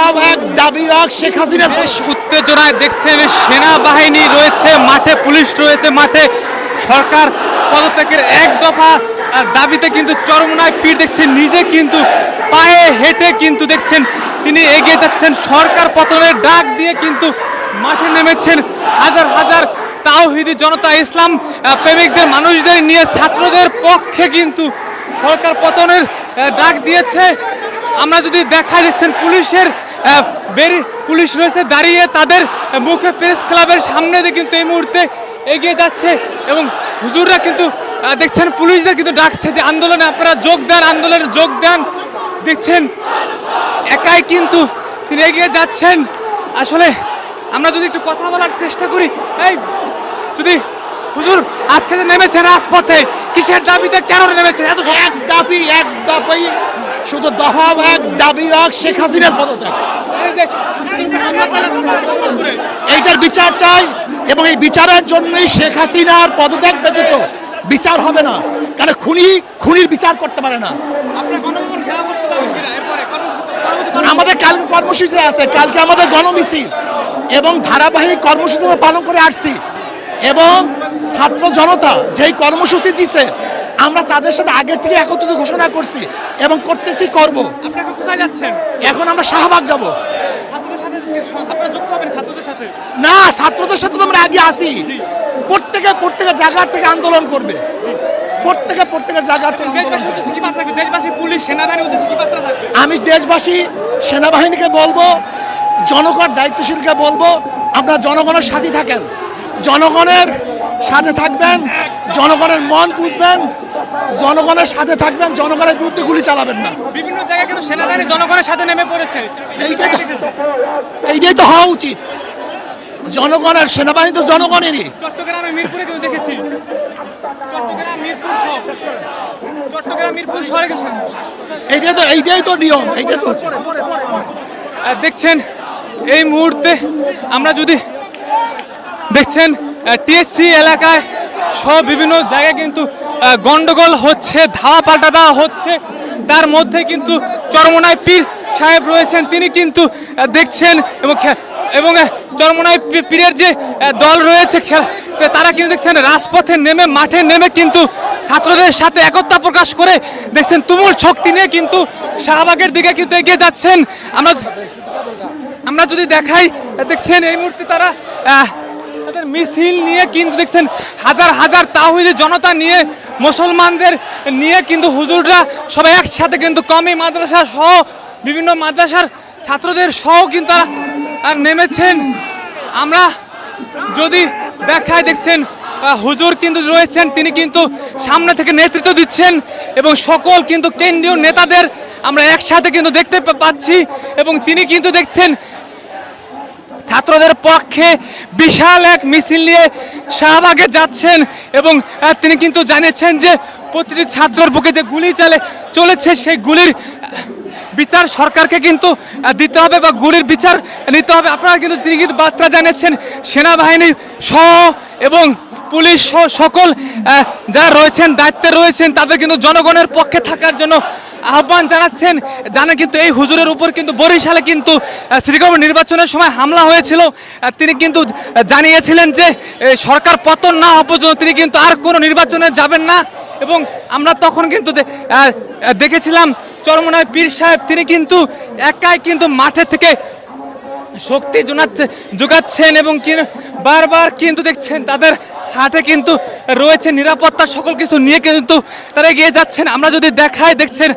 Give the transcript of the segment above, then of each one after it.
দফা এক দাবি এক শেখ হাসিনা। বেশ উত্তেজনায় দেখছেন সেনাবাহিনী রয়েছে মাঠে, পুলিশ রয়েছে মাঠে। সরকার পদত্যাগের এক দফা দাবিতে কিন্তু চরমনায় পীর দেখছেন নিজে কিন্তু পায়ে হেঁটে কিন্তু দেখছেন তিনি এগিয়ে যাচ্ছেন। সরকার পতনের ডাক দিয়ে কিন্তু মাঠে নেমেছেন হাজার হাজার তাওহিদি জনতা, ইসলাম প্রেমিকদের মানুষদের নিয়ে ছাত্রদের পক্ষে কিন্তু সরকার পতনের ডাক দিয়েছে। আমরা যদি দেখা যাচ্ছেন পুলিশের পুলিশ রয়েছে দাঁড়িয়ে, তাদের মুখে প্রেস ক্লাবের সামনে দিয়ে কিন্তু এই মুহূর্তে এগিয়ে যাচ্ছে এবং হুজুররা কিন্তু দেখছেন পুলিশদের কিন্তু ডাকছে যে আন্দোলনে আপনারা যোগ দেন, আন্দোলনে যোগ দেন। দেখছেন একাই কিন্তু তিনি এগিয়ে যাচ্ছেন। আসলে আমরা যদি একটু কথা বলার চেষ্টা করি, এই যদি হুজুর আজকে যে নেমেছেন রাজপথে কিসের দাবিতে, কেন নেমেছেন? এত এক দাবি শুধু দফা এক দাবি এক শেখ হাসিনার পদত্যাগ, এইটার বিচার চাই এবং এই বিচারের জন্যই শেখ হাসিনার পদত্যাগ ব্যতীত বিচার হবে না। কারণ খুনির বিচার করতে পারে না। আমাদের কালকে কর্মসূচি আছে, কালকে আমাদের গণমিছিল এবং ধারাবাহিক কর্মসূচি আমরা পালন করে আসছি এবং ছাত্র জনতা যেই কর্মসূচি দিছে আমরা তাদের সাথে আগের থেকে একত্রিত ঘোষণা করছি এবং করতেছি, করব। আপনারা কোথায় যাচ্ছেন? এখন আমরা শাহবাগ যাব। ছাত্রদের সাথে আপনারা যুক্ত হবেন? ছাত্রদের সাথে না, ছাত্রদের সাথে তো আমরা আগে আসি। প্রত্যেকের জায়গা থেকে আন্দোলন করবে, প্রত্যেকের জায়গা থেকে। দেশবাসী পুলিশ সেনাবাহিনীর উদ্দেশ্যে কি বার্তা থাকবে? আমি দেশবাসী সেনাবাহিনীকে বলবো, জনগণ দায়িত্বশীলকে বলবো, আপনারা জনগণের সাথে থাকেন, জনগণের সাথে থাকবেন, জনগণের মন বুঝবেন, জনগণের সাথে থাকবেন, জনগণের বিরুদ্ধে গুলি চালাবেন না। বিভিন্ন জায়গায় কিন্তু সেনাবাহিনী জনগণের সাথে নেমে পড়েছে। এইটাই তো হওয়া উচিত। জনগণের সেনাবাহিনী তো জনগণেরই। চট্টগ্রামে মিরপুরে কিন্তু দেখেছি, চট্টগ্রাম মিরপুর শহরে এইটাই তো নিয়ম, এইটাই তো দেখছেন। এই মুহূর্তে আমরা যদি দেখছেন টিএসসি এলাকায় সব বিভিন্ন জায়গায় কিন্তু গন্ডগোল হচ্ছে, ধাওয়া পাল্টা দেওয়া হচ্ছে। তার মধ্যে কিন্তু চরমনায় পীর সাহেব রয়েছেন, তিনি কিন্তু দেখছেন এবং চরমনায় পীরের যে দল রয়েছে তারা কিন্তু দেখছেন রাজপথে নেমে, মাঠে নেমে কিন্তু ছাত্রদের সাথে একতা প্রকাশ করে দেখছেন তুমুল শক্তি নিয়ে কিন্তু শাহবাগের দিকে কিন্তু এগিয়ে যাচ্ছেন। আমরা যদি দেখাই, দেখছেন এই মুহূর্তে তারা তাদের মিছিল নিয়ে কিন্তু দেখছেন হাজার হাজার তাওহীদি জনতা নিয়ে, মুসলমানদের নিয়ে কিন্তু হুজুররা সবাই একসাথে কিন্তু কমি মাদ্রাসা সহ বিভিন্ন মাদ্রাসার ছাত্রদের সহ কিন্তু তারা নেমেছেন। আমরা যদি দেখাই, দেখছেন হুজুর কিন্তু রয়েছেন, তিনি কিন্তু সামনে থেকে নেতৃত্ব দিচ্ছেন এবং সকল কিন্তু কেন্দ্রীয় নেতাদের আমরা একসাথে কিন্তু দেখতে পাচ্ছি এবং তিনি কিন্তু দেখছেন ছাত্রদের পক্ষে বিশাল এক মিছিল নিয়ে শাহবাগে যাচ্ছেন এবং তিনি কিন্তু জানিয়েছেন যে প্রতিটি ছাত্রের বুকে যে গুলি চলেছে সেই গুলির বিচার সরকারকে কিন্তু দিতে হবে বা গুলির বিচার নিতে হবে। আপনারা কিন্তু তিনি কিন্তু বার্তা জানিয়েছেন সেনাবাহিনী সহ এবং পুলিশ সহ সকল যারা রয়েছেন, দায়িত্বে রয়েছেন, তাদের কিন্তু জনগণের পক্ষে থাকার জন্য আহ্বান জানাচ্ছেন। জানেন কিন্তু এই হুজুরের উপর কিন্তু বরিশালে কিন্তু সিটি কর্পোরেশন নির্বাচনের সময় হামলা হয়েছিল। তিনি কিন্তু জানিয়েছিলেন যে সরকার পতন না হওয়া পর্যন্ত তিনি কিন্তু আর কোনো নির্বাচনে যাবেন না এবং আমরা তখন কিন্তু দেখেছিলাম চরমনায় পীর সাহেব তিনি কিন্তু একাই কিন্তু মাঠে থেকে শক্তি যোগাচ্ছেন এবং বারবার কিন্তু দেখছেন তাদের হাতে কিন্তু রয়েছে নিরাপত্তা, সকল কিছু নিয়ে কিন্তু তারা এগিয়ে যাচ্ছেন। আমরা যদি দেখাই, দেখছেন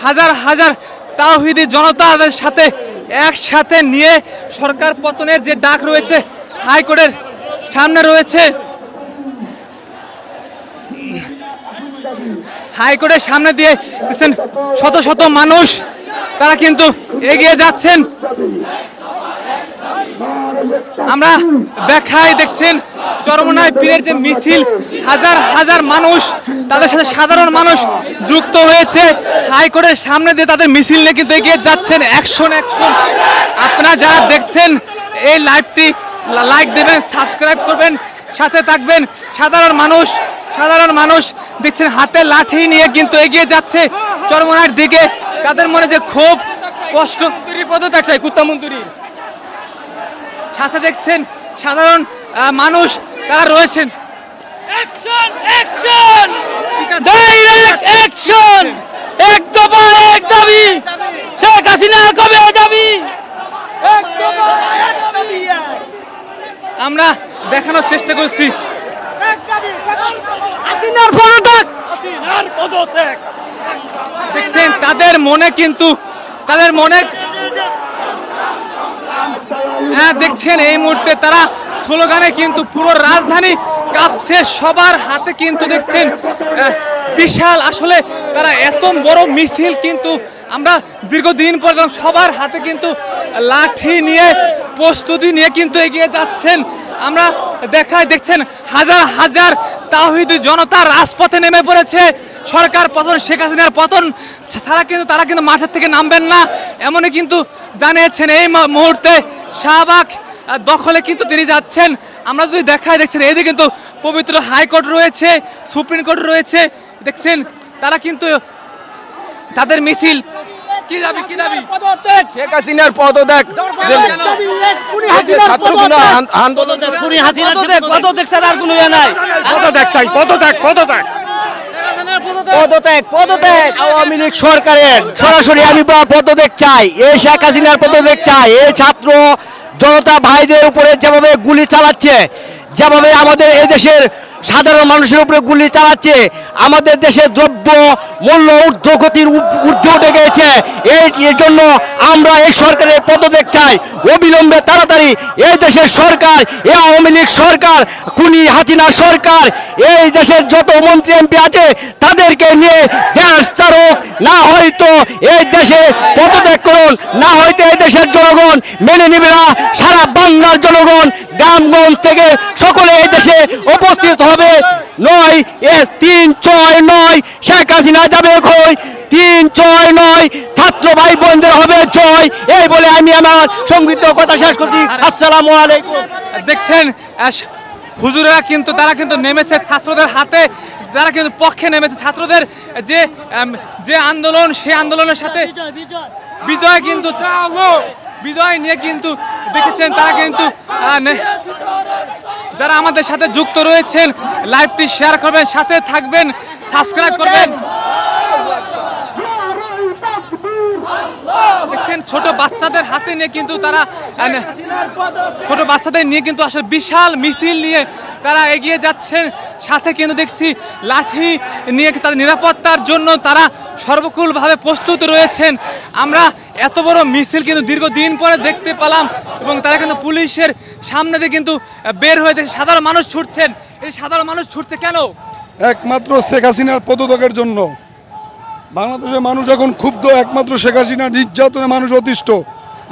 হাজার হাজার তাওহীদি জনতাদের সাথে একসাথে নিয়ে সরকার পতনের যে ডাক রয়েছে হাইকোর্টের সামনে রয়েছে, হাইকোর্টের সামনে দিয়ে দেখছেন শত শত মানুষ তারা কিন্তু এগিয়ে যাচ্ছেন। আমরা দেখাই, দেখছেন চরমনায় পীরের যে মিছিল, হাজার হাজার মানুষ, তাদের সাথে সাধারণ মানুষ যুক্ত হয়েছে হাইকোর্টের সামনে দিয়ে তাদের মিছিল নিয়ে কিন্তু এগিয়ে যাচ্ছেন অ্যাকশন। আপনারা যারা দেখছেন এই লাইভটি লাইক দেবেন, সাবস্ক্রাইব করবেন, সাথে থাকবেন। সাধারণ মানুষ দেখছেন হাতে লাঠি নিয়ে কিন্তু এগিয়ে যাচ্ছে চরমনার দিকে। তাদের মনে যে ক্ষোভ, কষ্ট পদত্যাগ চাই কুত্তা মন্ত্রীর। সাথে দেখছেন সাধারণ মানুষ তারা রয়েছেন। অ্যাকশন অ্যাকশন ঠিক আছে। ডাইরেক্ট অ্যাকশন, এক দফা এক দাবি, শেখ হাসিনা কবে যাবি? এক দফা এক দাবি। আমরা দেখানোর চেষ্টা করছি হাসিনার পদত্যাগ, হাসিনার পদত্যাগ। দেখছেন তাদের মনে কিন্তু তাদের মনে হ্যাঁ দেখছেন এই মুহূর্তে তারা স্লোগানে কিন্তু পুরো রাজধানী কাঁপছে, সবার হাতে কিন্তু দেখছেন বিশাল আসলে তারা এত বড় মিছিল কিন্তু আমরা দীর্ঘদিন পর সবার হাতে কিন্তু লাঠি নিয়ে প্রস্তুতি নিয়ে কিন্তু এগিয়ে যাচ্ছেন। আমরা দেখছেন হাজার হাজার তাওহীদি জনতা রাজপথে নেমে পড়েছে। সরকার পতন, শেখ হাসিনার পতন তারা কিন্তু মাঠের থেকে নামবেন না এমনই কিন্তু জানিয়েছেন। এই মুহূর্তে শাহবাগ দখলে কিন্তু তিনি যাচ্ছেন। আমরা যদি দেখছেন এইদিকে কিন্তু পবিত্র হাইকোর্ট রয়েছে, সুপ্রিম কোর্ট রয়েছে। দেখছেন তারা কিন্তু তাদের মিছিল কি দাবি পদত্যাগ, শেখ হাসিনার পদত্যাগ। পদত্যাগ ছাড়া আর কোনো ইয়ে নাই। পদত্যাগ চাই, পদত্যাগ পদত্যাগ পদত্যাগ পদত্যাগ আওয়ামী লীগ সরকারের সরাসরি আমি পদত্যাগ চাই। এই শেখ হাসিনার পদত্যাগ চাই। এই ছাত্র জনতা ভাইদের উপরে যেভাবে গুলি চালাচ্ছে, যেভাবে আমাদের এই দেশের সাধারণ মানুষের উপরে গুলি চালাচ্ছে, আমাদের দেশে দ্রব্য মূল্য ঊর্ধ্বগতির ঊর্ধ্বে উঠে গিয়েছে। এর জন্য আমরা এই সরকারের পদত্যাগ চাই অবিলম্বে, তাড়াতাড়ি। এই দেশের সরকার, এই আওয়ামী লীগ সরকার, খুনি হাসিনা সরকার, এই দেশের যত মন্ত্রী এমপি আছে তাদেরকে নিয়ে দেশ চারক, না হয়তো এই দেশে পদত্যাগ করুন, না হয়তো এই দেশের জনগণ মেনে নেবে না। সারা বাংলার জনগণ গ্রামগঞ্জ থেকে সকলে এই দেশে উপস্থিত হবে। 9-3-6-9 শেখ হাসিনা যাবে কই, 3-6-9 ছাত্র ভাই বোনদের হবে জয়। এই বলে আমি আমার সংক্ষিপ্ত কথা শেষ করছি। আসসালামু আলাইকুম। দেখছেন হুজুরেরা কিন্তু তারা কিন্তু নেমেছে ছাত্রদের হাতে, তারা কিন্তু পক্ষে নেমেছে। ছাত্রদের যে আন্দোলন, সেই আন্দোলনের সাথে বিজয় কিন্তু বিজয় নিয়ে কিন্তু দেখেছেন তারা কিন্তু যারা আমাদের সাথে যুক্ত রয়েছেন লাইভটি শেয়ার করবেন, সাথে থাকবেন, সাবস্ক্রাইব করবেন। দেখছেন ছোট বাচ্চাদের হাতে নিয়ে কিন্তু তারা ছোট বাচ্চাদের নিয়ে কিন্তু আসলে বিশাল মিছিল নিয়ে তারা এগিয়ে যাচ্ছেন। সাথে কিন্তু দেখছি লাঠি নিয়ে তাদের নিরাপত্তার জন্য তারা সর্বকুলভাবে প্রস্তুত রয়েছেন। আমরা এত বড় মিছিল কিন্তু দীর্ঘদিন পরে দেখতে পেলাম এবং তারা কিন্তু পুলিশের সামনে দিয়ে কিন্তু বের হয়ে দেখছে সাধারণ মানুষ ছুটছেন। এই সাধারণ মানুষ ছুটছে কেন? একমাত্র শেখ হাসিনার পদত্যাগের জন্য। বাংলাদেশের মানুষ এখন ক্ষুব্ধ, একমাত্র শেখ হাসিনার নির্যাতনে মানুষ অতিষ্ঠ।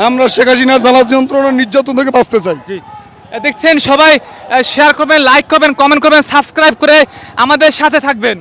আমরা শেখ হাসিনার জ্বালা যন্ত্রণার নির্যাতন থেকে বাঁচতে চাই। দেখছেন সবাই শেয়ার করবেন, লাইক করবেন, কমেন্ট করবেন, সাবস্ক্রাইব করে আমাদের সাথে থাকবেন।